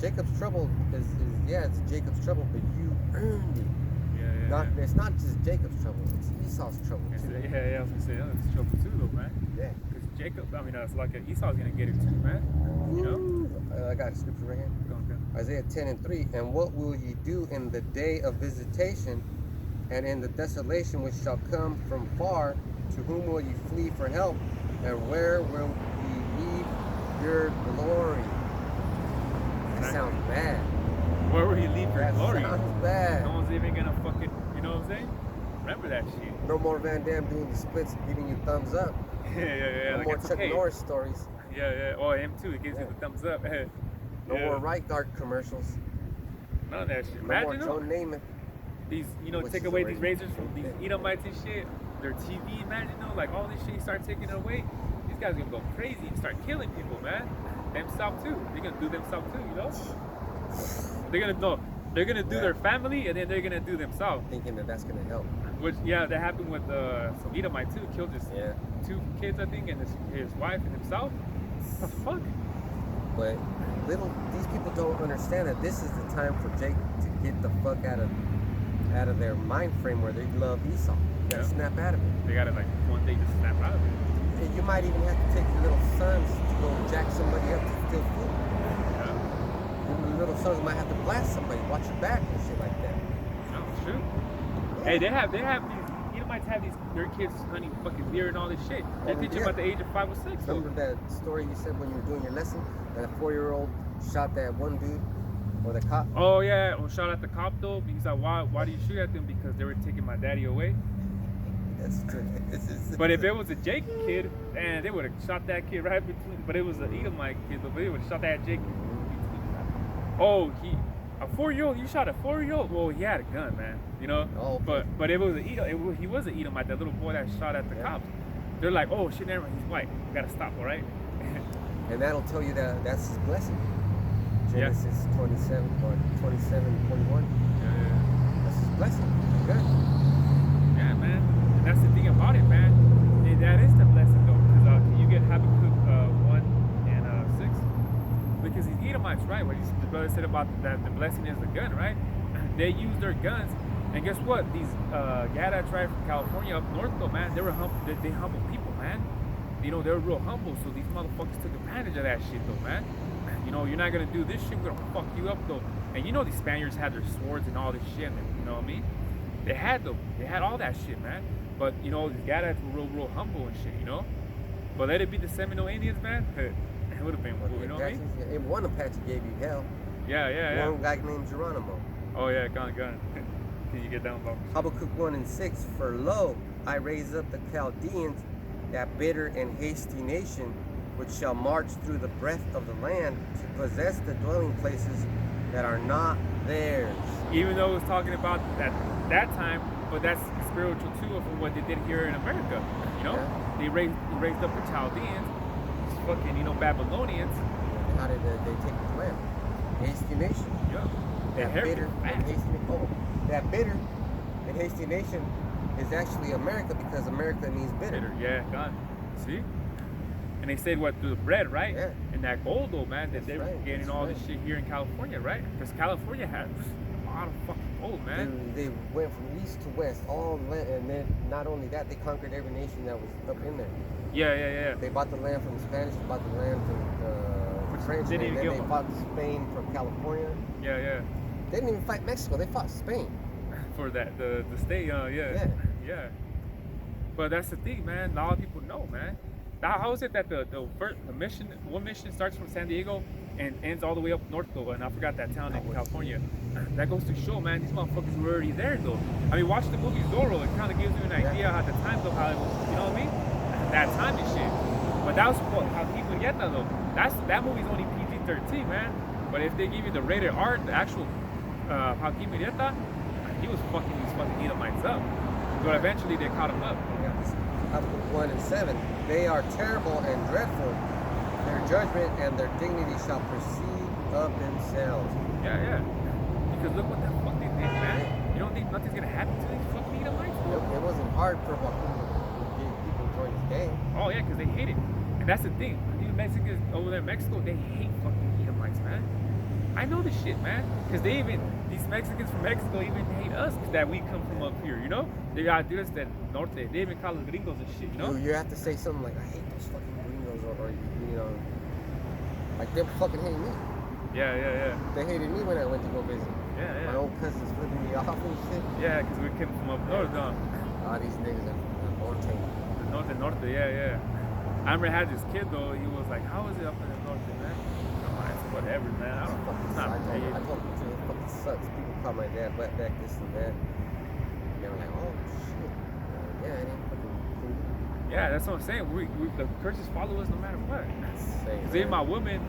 Jacob's trouble is it's Jacob's trouble, but you earned it. It's not just Jacob's trouble; it's Esau's trouble too. I was gonna say it's trouble too, though, man. Yeah. Because Jacob, I mean, it's like Esau's gonna get it too, man. You know. I got a scripture right here. Go on. Isaiah 10:3. And what will ye do in the day of visitation, and in the desolation which shall come from far? To whom will ye flee for help? And where will ye leave your glory? That sounds bad. Where will he leave your glory? That sounds bad. No one's even gonna fucking, you know what I'm saying? Remember that shit. No more Van Damme doing the splits, giving you thumbs up. Yeah. No like more Chuck Norris stories. Yeah. Oh, him too. He gives you the thumbs up. No more Right Guard commercials. None of that shit. No more Joe Namath. These, take away these razors from these Edomites and shit. Their TV, man, like all this shit, you start taking it away. These guys are gonna go crazy and start killing people, man. Themselves too. They're gonna do themselves too, you know? They're gonna do their family, and then they're gonna do themselves. Thinking that that's gonna help. Which, that happened with some Edomite too. Killed his 2 kids, I think, and his wife and himself. What the fuck? But these people don't understand that this is the time for Jake to get the fuck out of their mind frame where they love Esau. You gotta snap out of it. They gotta one day just snap out of it. And you might even have to take your little sons to go jack somebody up to steal food. Your little sons might have to blast somebody, watch your back and shit like that. No, it's true. Hey, they have these Edomites have their kids hunting fucking deer and all this shit. They teach them at the age of 5 or 6. Remember that story you said when you were doing your lesson? That a 4-year-old shot that one dude or the cop? Oh yeah, shot at the cop though. He's like, why do you shoot at them? Because they were taking my daddy away. That's true. But if it was a Jake kid, man, they would have shot that kid right between. But it was an Edomite kid, though. But they would have shot that Jake. Oh, a 4-year-old. You shot a 4-year-old. Well, he had a gun, man. You know. Oh. Okay. But it was he was an Edomite. That little boy that shot at the cops. They're like, oh shit, never mind. He's white. We gotta stop, all right? And that'll tell you that that's his blessing. Genesis 27, 21. Yeah. That's his blessing. Good. Yeah, man. And that's the thing about it, man. That is the blessing, though. Because you get Habakkuk 1 and 6. Because these Edomites, right? What the brother said about that the blessing is the gun, right? They use their guns. And guess what? These Gadites, right, from California up north, though, man, they were they humble people, man. They were real humble. So these motherfuckers took advantage of that shit, though, man. You're not gonna do this shit. We're gonna fuck you up, though. And these Spaniards had their swords and all this shit. And, you know what I mean? They had them. They had all that shit, man. But these Gadites were real humble and shit, But let it be the Seminole Indians, man. It would have been cool, you know what I mean? And one Apache gave you hell. Yeah. One guy named Geronimo. Oh yeah, gun. Can you get down, Bob? Habakkuk 1 and 6. For lo, I raise up the Chaldeans, that bitter and hasty nation, which shall march through the breadth of the land to possess the dwelling places that are not theirs. Even though it was talking about that time, but that's spiritual too of what they did here in America. They raised up the Chaldeans, fucking Babylonians. How did they take the land? Hasty nation. Yeah. That bitter and hasty. That bitter and hasty nation is actually America, because America means bitter. Yeah, God. See? And they said through the bread, right? Yeah. And that gold, though, man, that they were getting all this shit here in California, right? Because California has a lot of fucking gold, man. They went from east to west, and then not only that, they conquered every nation that was up in there. Yeah. They bought the land from the Spanish, they bought the land from the French, and then they fought Spain from California. Yeah. They didn't even fight Mexico, they fought Spain. For that, the state, yeah. But that's the thing, man. A lot of people know, man. How is it that one mission starts from San Diego and ends all the way up north, though? And I forgot that town in California. That goes to show, man, these motherfuckers were already there, though. I mean, watch the movie Zorro. It kind of gives you an idea how the times of how it was, you know what I mean? That time and shit. But that was Joaquin Murrieta, though. That movie's only PG-13, man. But if they give you the rated R, the actual Joaquin Murrieta, he was fucking these fucking Edomites up. But eventually they caught him up. Habakkuk 1 and 7. They are terrible and dreadful. Their judgment and their dignity shall proceed of themselves. Yeah. Because look what the fuck they did, man. You don't think nothing's gonna happen to these fucking Edomites? It wasn't hard for Joaquin to get people to join his gang. Oh yeah, because they hate it. And that's the thing. These Mexicans over there in Mexico, they hate fucking Edomites, man. I know this shit, man. Because these Mexicans from Mexico even hate us that we come from up here, you know? They got dudes that norte. They even call us gringos and shit, you know? You have to say something like, I hate those fucking gringos, or you know, like they fucking hate me. Yeah. They hated me when I went to go visit. Yeah. My old cousins flipping me off and shit. Yeah, because we came from up north, though. These niggas are norte. The norte, yeah. I remember I had this kid, though. He was like, how is it up in the norte, man? I said, whatever, man. I don't fucking it's not I told him too, it fucking sucks. People call my dad wetback, this and that. And they were like, oh shit. Yeah, it ain't fucking cool. Yeah, that's what I'm saying. We the curses follow us no matter what. Because even my woman,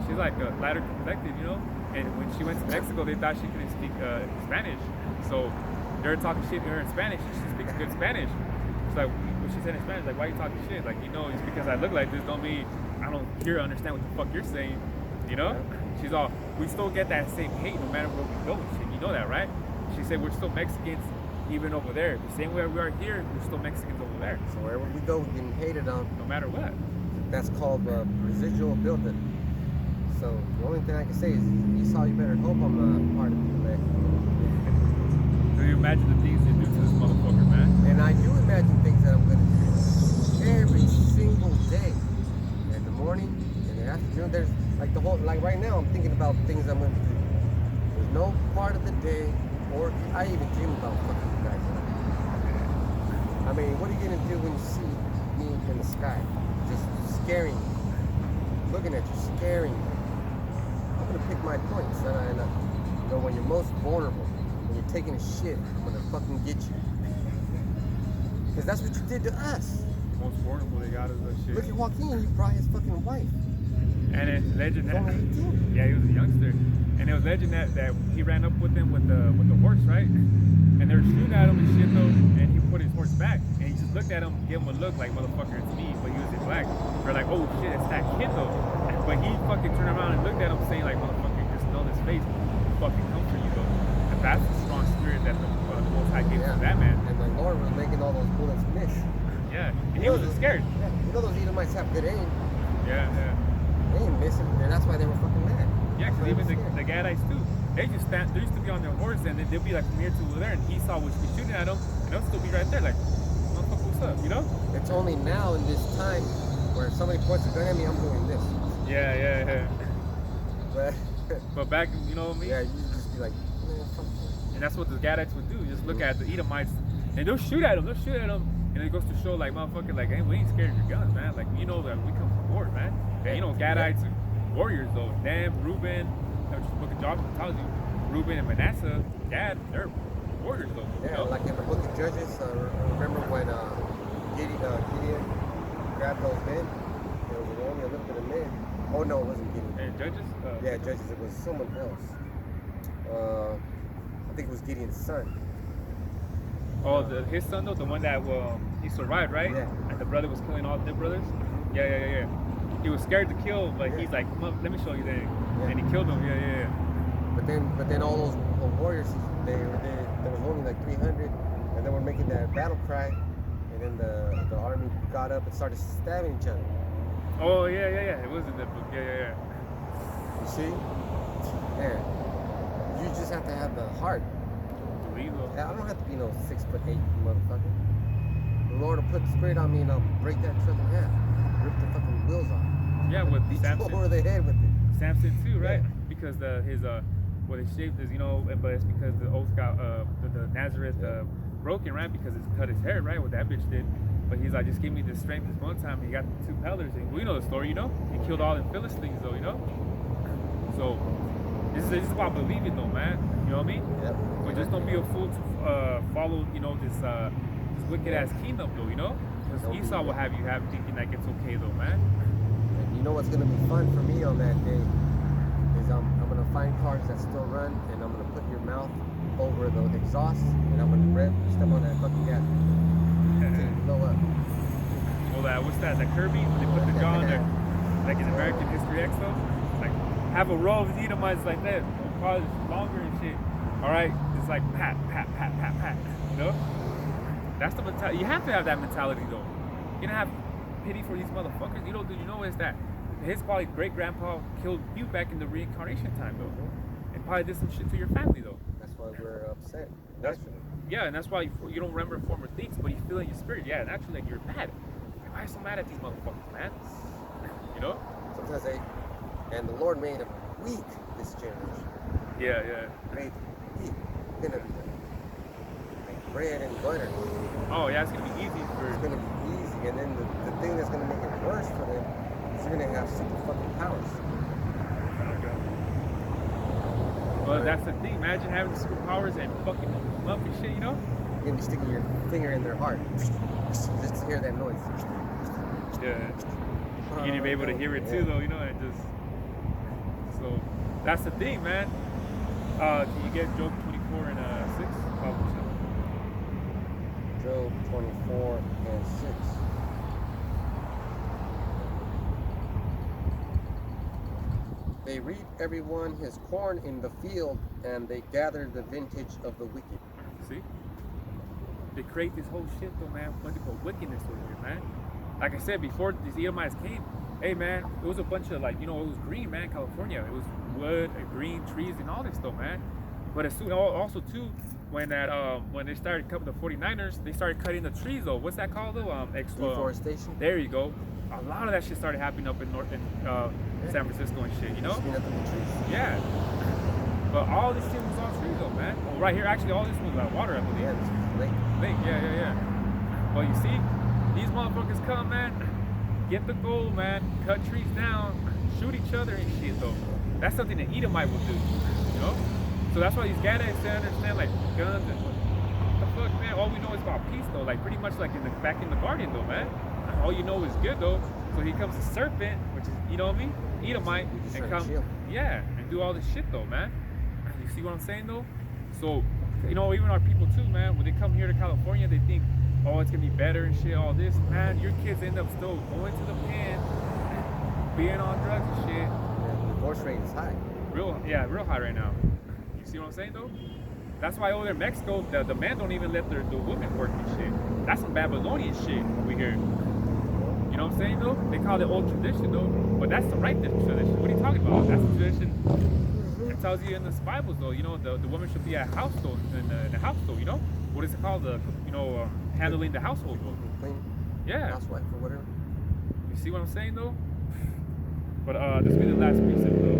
she's like a lighter complected, you know? And when she went to Mexico, they thought she couldn't speak Spanish. So they're talking shit to her in Spanish, and she speaks good Spanish. It's like, when she said in Spanish, like, why are you talking shit? Like, you know, it's because I look like this, don't mean I don't hear or understand what the fuck you're saying, you know? She's all, we still get that same hate no matter where we go and shit. You know that, right? She said we're still Mexicans even over there. The same way we are here, we're still Mexicans over there. So wherever we go, we're getting hated on. No matter what. That's called residual building. So the only thing I can say is, Esau, you better hope I'm not part of you, man. Do you imagine the things they do to this motherfucker, man? And I do imagine things that I'm going to do every single day. In the morning, in the afternoon, there's like like right now, I'm thinking about things I'm going to do. There's no part of the day, or I even dream about fucking you guys. I mean, what are you going to do when you see me in the sky? Just scaring you. Looking at you, scaring you. I'm going to pick my points. And you know, when you're most vulnerable, when you're taking a shit, I'm going to fucking get you. Because that's what you did to us. Most vulnerable they got us that shit. Look at Joaquin, he brought his fucking wife. And it's legend that, yeah, he was a youngster. And it was legend that he ran up with him with the horse, right? And they were shooting at him and shit though, and he put his horse back, and he just looked at him, gave him a look like, motherfucker, it's me, but he was in black. They're like, oh shit, it's that kid though. But he fucking turned around and looked at him saying like, motherfucker, just know this face, fucking come for you though. And that's the strong spirit that the Most High gave to that man. And the Lord was making all those bullets miss. Yeah, and he wasn't scared. Yeah, you know those Edomites have good aim. Yeah. They ain't missing, and that's why they were fucking mad. Yeah, because even the Gadites too. They just stand. They used to be on their horse, and then they'll be like from here to over there, and Esau would be shooting at them, and they'll still be right there, like, motherfucker, what's up, you know? It's only now in this time where somebody points a gun at me, I'm doing this. Yeah. But back, you know what I mean? Yeah, you just be like, man, fuck you. And that's what the Gadites would do. Just look at the Edomites, and they'll shoot at them. And it goes to show, like, motherfucker, like, hey, we ain't scared of your guns, man. Like, you know that we come from war, man. And you know, Gadites are warriors, though. Dan, Reuben, the book of Joshua tells you, Reuben and Manasseh, Gad, they're warriors, though. Yeah, you know? like in the book of Judges, remember when Gideon grabbed those men? There was only a little bit of men. Oh, no, it wasn't Gideon. And Judges? Yeah, Judges, it was someone else. I think it was Gideon's son. Oh, his son, though, the one that he survived, right? Yeah. And the brother was killing all their brothers? Yeah. He was scared to kill, but he's like, come on, let me show you that. Yeah. And he killed them, yeah. But then all those warriors, there was only like 300, and they were making that battle cry, and then the army got up and started stabbing each other. Oh, yeah. It was in that book, yeah. You see? Yeah. You just have to have the heart. Yeah, I don't have to be no 6'8" motherfucker. The Lord will put the spirit on me and I'll break that truck in half. Rip the fucking wheels off. Yeah, with Beat Samson. you over the head with it. Samson too, right? Yeah. Because his what they shaved is, you know, but it's because the oath got the Nazareth broken, right? Because it's cut his hair, right? What that bitch did. But he's like, just give me the strength this one time. He got the 2 pillars, and we know the story, you know. He killed all the Philistines, though, you know. So this is about believing, though, man. You know what I mean? Yep. But just don't be a fool to follow, you know, this wicked ass kingdom, though, you know. Because Esau will have you thinking like it's okay, though, man. And you know what's gonna be fun for me on that day is I'm gonna find cars that still run, and I'm gonna put your mouth over the exhaust, and I'm gonna step on that fucking gas. Blow up. Well, what's that? The Kirby? They put the jaw on there, like in American History X, though. Like have a row of Edomites like that. Cars longer and shit. All right, it's like pat. You know, that's the mentality. You have to have that mentality, though. You don't have pity for these motherfuckers. You know, it's that his probably great grandpa killed you back in the reincarnation time though, and probably did some shit to your family though. That's why we're upset. That's, Naturally. yeah, and that's why you don't remember former things, but you feel in your spirit. Yeah, naturally, like you're mad. Like, why are you so mad at these motherfuckers, man? You know? Sometimes and the Lord made them weak this generation. Yeah, yeah. Made them weak. Gonna be like bread and butter. Oh yeah, it's gonna be easy for. It's gonna be easy, and then the thing that's gonna make it worse for them is you're gonna have super fucking powers. Well, that's the thing. Imagine having the superpowers and fucking them up and shit, you know? You're gonna be sticking your finger in their heart just to hear that noise. Yeah. You're gonna be able to hear it too, though, you know, and just. So, that's the thing, man. Can you get Job 24 and 6? Job 24 and 6. They reap everyone his corn in the field, and they gather the vintage of the wicked. See? They create this whole shit, though, man. What they call wickedness over here, man. Like I said before, these Edomites came. Hey, man, it was a bunch of, like, you know, it was green, man, California. It was wood and green trees and all this stuff, man. But as soon, also, too, when they started cutting the 49ers, they started cutting the trees, though. What's that called, though? Deforestation. There you go. A lot of that shit started happening up in San Francisco and shit, you know? Yeah. But all this shit was all trees though, man. Well, right here, actually, all this was water, I believe. Yeah, this is lake. Yeah. Well, you see, these motherfuckers come, man, get the gold, man, cut trees down, shoot each other and shit, though. That's something an Edomite will do, you know? So that's why these Gadites, they understand, like, guns and what the fuck, man? All we know is about peace, though. Like, pretty much like back in the garden, though, man. All you know is good, though. So here comes a serpent, which is, you know what I mean? Edomite, and come, yeah, and do all this shit, though, man. You see what I'm saying, though? So, you know, even our people, too, man, when they come here to California, they think, oh, it's gonna be better and shit, all this. Man, your kids end up still going to the pen, being on drugs and shit. Yeah, the divorce rate is high. Real high right now. You see what I'm saying, though? That's why over there in Mexico, the men don't even let the women work and shit. That's some Babylonian shit over here. You know what I'm saying, though? They call it old tradition, though. But that's the right tradition. What are you talking about? That's the tradition. It tells you in the Bibles, though, you know, the woman should be at house, though, in the house, though, you know? What is it called? Handling the household, though. Clean. Yeah. Housewife or whatever. You see what I'm saying, though? But this will be the last precept, though.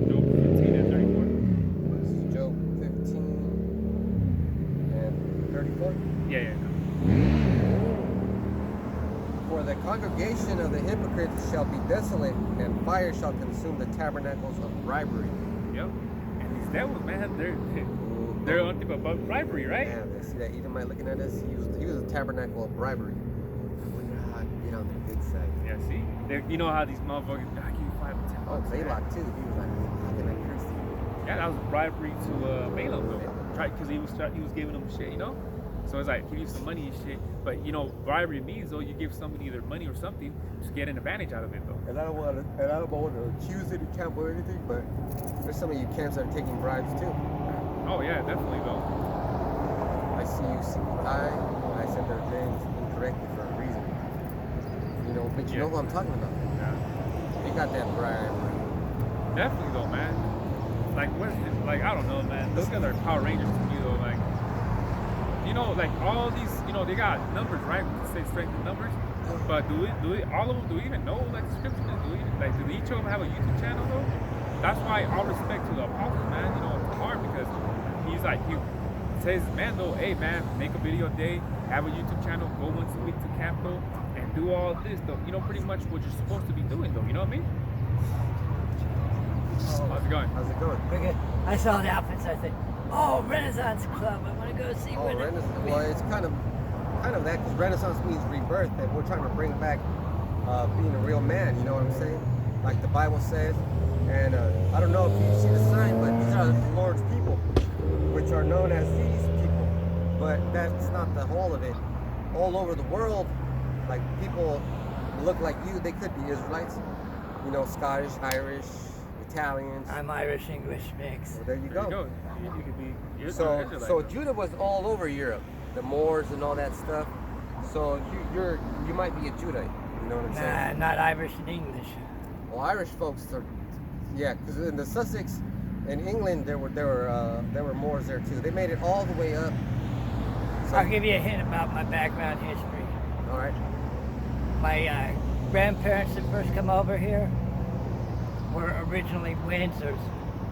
Job 15 and 34. This is Job 15 and 34. Yeah. For the congregation of the hypocrites shall be desolate, and fire shall consume the tabernacles of bribery. Yep. And these devils, man, they're on tip about bribery, right? Yeah, they see that Edomite looking at us. He was a tabernacle of bribery. I wonder how I can get on the good side. Yeah, see? You know how these motherfuckers, I give you 5 or 10 Oh, bucks. Balak too. He was like, how can I curse you? Yeah, that was bribery to Balaam, though. Right? Because he was giving them shit, you know? So it's like, give you some money and shit. But, you know, bribery means, though, you give somebody either money or something to get an advantage out of it, though. And I don't want to accuse any camp or anything, but there's some of you camps that are taking bribes too. Oh, yeah, definitely, though. I see you CPI. I said their names incorrectly for a reason. You know, but you know who I'm talking about. Yeah. They got that bribe. Definitely, though, man. Like, what is it? Like, I don't know, man. Those guys are Power Rangers to me, though. Like, you know, like all these, you know, they got numbers, right? We can say strength in numbers. But do all of them, do we even know, like, the scripture? Do each of them have a YouTube channel, though? That's why all respect to the apostles, man. You know, it's hard because he's like, he says, man, though, hey, man, make a video a day, have a YouTube channel, go once a week to camp, though, and do all this, though. You know, pretty much what you're supposed to be doing, though. You know what I mean? How's it going? How's it going? We're good. I saw the outfits. I said, "Oh, Renaissance Club. I want to go see." Oh, Renaissance. Well, it's kind of that because Renaissance means rebirth, and we're trying to bring back being a real man. You know what I'm saying? Like the Bible says. And I don't know if you see the sign, but these are the Lord's people, which are known as these people. But that's not the whole of it. All over the world, like people look like you. They could be Israelites. You know, Scottish, Irish, Italians. I'm Irish English mix. Well, there you go. You could be. So Judah was all over Europe, the Moors and all that stuff. So you might be a Judite. You know what I'm saying? Nah, not Irish and English. Well, Irish folks are, yeah, because in the Sussex, in England, there were Moors there too. They made it all the way up. So, I'll give you a hint about my background history. all right. My grandparents that first come over here were originally Windsors.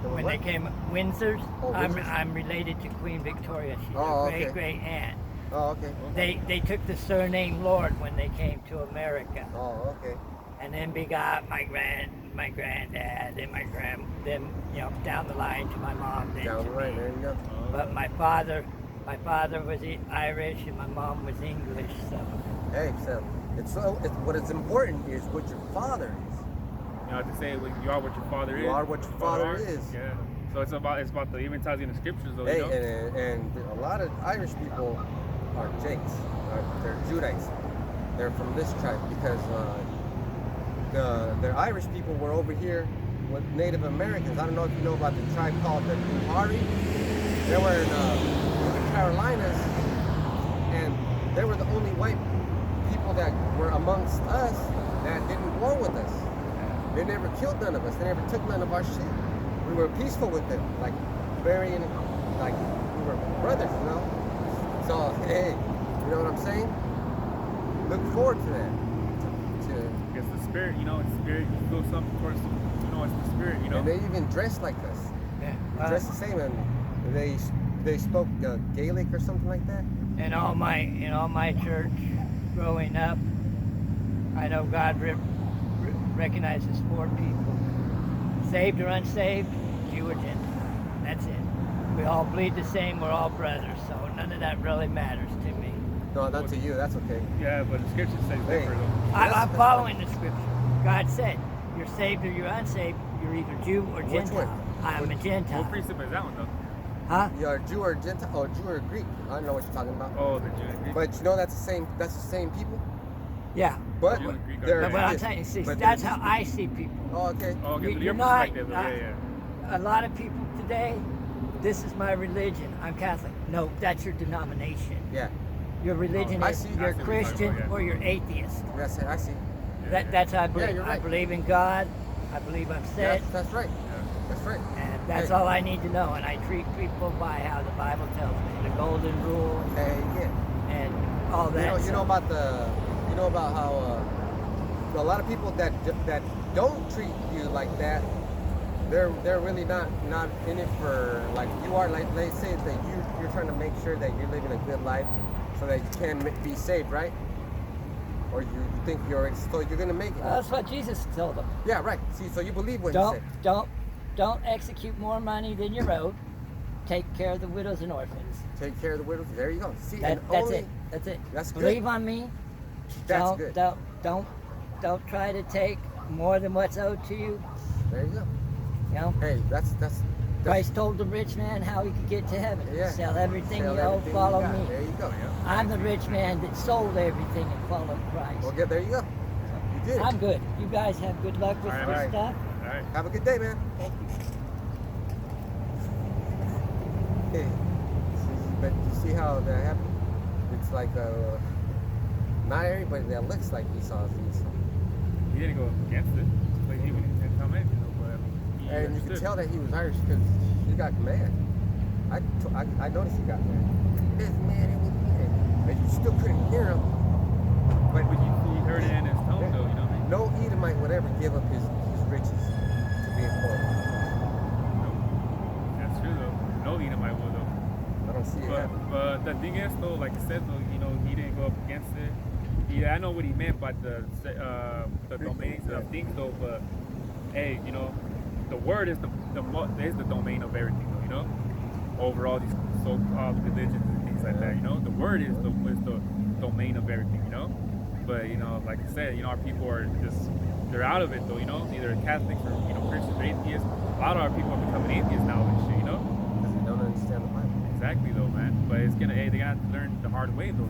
They were When what? they came Windsors, Oh, Windsors? I'm related to Queen Victoria. She's Oh, a okay. great aunt. Oh, okay. They took the surname Lord when they came to America, Oh, okay. and then begot my granddad, and then down the line to my mom. Then Down to the right, me. there you go. But my father was Irish and my mom was English. So Hey, so what is important is what your father is. You know, to say you are what your father is. You are what your father is. Yeah. So it's about the even tells you in the scriptures though. Hey, You know? and a lot of Irish people are Jakes. They're Judites. They're from this tribe because the Irish people were over here with Native Americans. I don't know if you know about the tribe called the Bribery. They were in the Carolinas, and they were the only white people that were amongst us that didn't war with us. They never killed none of us. They never took none of our shit. We were peaceful with them, like burying, like we were brothers, you know. So hey, you know what I'm saying? Look forward to that. It's the spirit, you know, it's spirit. You feel something towards, it's the spirit, you know. And they even dress like us. yeah. Dress the same, and they spoke Gaelic or something like that. In all my church growing up, I know God recognizes 4 people: saved or unsaved, Jew or Gentile. That's it. We all bleed the same. We're all brothers. So none of that really matters to me. No, not to you. That's okay. Yeah, but the scripture says Hey. different though. I'm following the scripture. God said, "You're saved or you're unsaved. You're either Jew or Which Gentile." one? I'm a Gentile. What precept is that one though? Huh? You're Jew or Gentile, or Jew or Greek. I don't know what you're talking about. Oh, the Jew and Greek. But you know that's the same. That's the same people. Yeah. But Jew and Greek are they're different. But I'm different. telling you, see, But that's they're how I see people. Oh, okay. Oh, okay, You- but you're your not- perspective though, yeah. A lot of people today, this is my religion. I'm Catholic. No, that's your denomination. Yeah. Your religion I is see. you're I see what you're Christian talking about, or you're atheist. Yes, I see. That's how I believe. you're I right. believe in God. I believe I'm set. That's right. Yeah. That's right. And that's Hey. all I need to know. And I treat people by how the Bible tells me. The golden rule Hey, yeah. and all that. You know about how a lot of people that don't treat you like that, they're really not in it for like you are. Like they say that you're trying to make sure that you're living a good life so that you can be saved, right? Or you think you're gonna make it. That's what Jesus told them. Yeah, right. See, so you believe what he said. Don't execute more money than you're owed. Take care of the widows and orphans. Take care of the widows. There you go. See, That's only, it. That's it. That's good. Believe on me. That's don't, good. Don't try to take more than what's owed to you. There you go. You know, Hey, that's Christ told the rich man how he could get to heaven. Yeah. Sell everything Sell you own, everything follow you got. me. There you go. I'm the rich man that sold everything and followed Christ. Well, there you go. You did it. I'm good. You guys have good luck with All this right. stuff. All right. Have a good day, man. Thank you. Hey, but you see how that happened? It's like not everybody that looks like Esau's Esau. He didn't go against it, but he didn't come in, but he And you understood. could tell that he was Irish because he got mad. I noticed he got mad. This man, it was mad. But you still couldn't hear him. But you heard it in his tone, though, you know what I mean? No Edomite would ever give up his riches to be poor. That's true, though. No Edomite will, though. I don't see it happening. But the thing is, though, like I said, though, he didn't go up against it. I know what he meant by the domains of things, though. But hey, the word is the domain of everything, though. Over all these so-called religions and things like that. The word is the domain of everything. But like I said, our people are they're out of it, though. Either Catholics or Christians or atheists. A lot of our people are becoming atheists now and shit. Because they don't understand the Bible. Exactly, though, man. But it's they're gonna have to learn the hard way, though.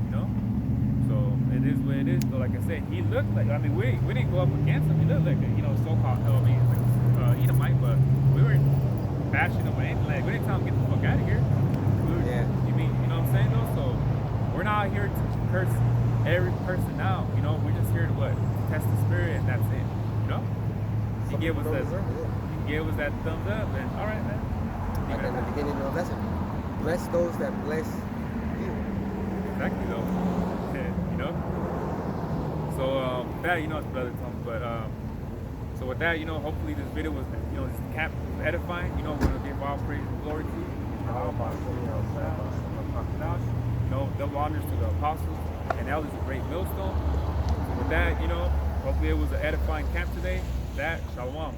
So it is what it is. So like I said, he looked like, we didn't go up against him. He looked like a so-called, Edomite, but we weren't bashing him or anything. Like, we didn't tell him get the fuck out of here. Yeah. You know what I'm saying, though? So we're not here to curse every person out. We're just here to test the spirit, and that's it. he gave us that. Reserve, yeah. He gave us that thumbs up, and all right, man. Like in the beginning of the lesson. Bless those that bless you. Exactly, though. You know. So that, you know, it's brother Tom. But so with that, you know, hopefully this video was, you know, this camp was edifying. You know, we're gonna give all praise and glory to you. You know, double honors to the apostles and elders of Great Millstone. So with that, you know, hopefully it was an edifying camp today. That, shalom.